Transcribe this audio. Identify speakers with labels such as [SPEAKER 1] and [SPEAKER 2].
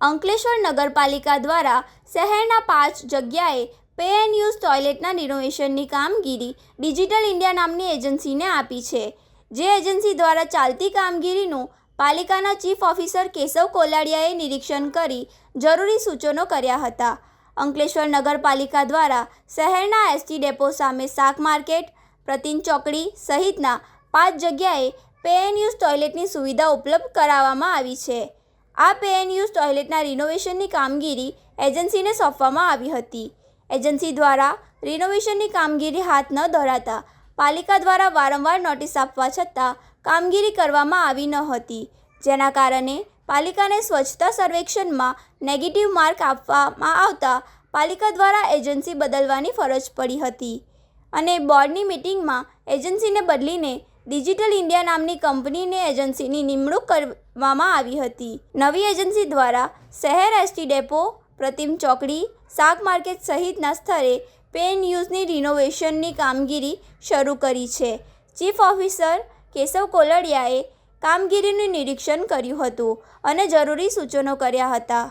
[SPEAKER 1] અંકલેશ્વર નગરપાલિકા દ્વારા શહેરના 5 જગ્યાએ પે એન્ડ યુઝ ટોયલેટના રિનોવેશનની કામગીરી ડિજિટલ ઇન્ડિયા નામની એજન્સીને આપી છે, જે એજન્સી દ્વારા ચાલતી કામગીરીનું પાલિકાના ચીફ ઓફિસર કેશવ કોલાડિયાએ નિરીક્ષણ કરી જરૂરી સૂચનો કર્યા હતા. અંકલેશ્વર નગરપાલિકા દ્વારા શહેરના એસટી ડેપો સામે શાક માર્કેટ, પ્રતિન ચોકડી સહિતના 5 જગ્યાએ પે એન્ડ યુઝ ટોયલેટની સુવિધા ઉપલબ્ધ કરાવવામાં આવી છે. આ પે એન્ડ યુઝ ટોયલેટના રિનોવેશનની કામગીરી એજન્સીને સોંપવામાં આવી હતી. એજન્સી દ્વારા રિનોવેશનની કામગીરી હાથ ન ધરાતા પાલિકા દ્વારા વારંવાર નોટિસ આપવા છતાં કામગીરી કરવામાં આવી ન હતી, જેના કારણે પાલિકાને સ્વચ્છતા સર્વેક્ષણમાં નેગેટિવ માર્ક આપવામાં આવતા પાલિકા દ્વારા એજન્સી બદલવાની ફરજ પડી હતી અને બોર્ડની મિટિંગમાં એજન્સીને બદલીને ડિજિટલ ઇન્ડિયા નામની કંપનીની એજન્સીની નિમણૂક કરવામાં આવી હતી. નવી એજન્સી દ્વારા શહેર એસટી ડેપો, પ્રતિમ ચોકડી, શાક માર્કેટ સહિતના સ્થળે પે એન્ડ યુઝની રિનોવેશનની કામગીરી શરૂ કરી છે. ચીફ ઓફિસર કેશવ કોલડિયાએ કામગીરીનું નિરીક્ષણ કર્યું હતું અને જરૂરી સૂચનો કર્યા હતા.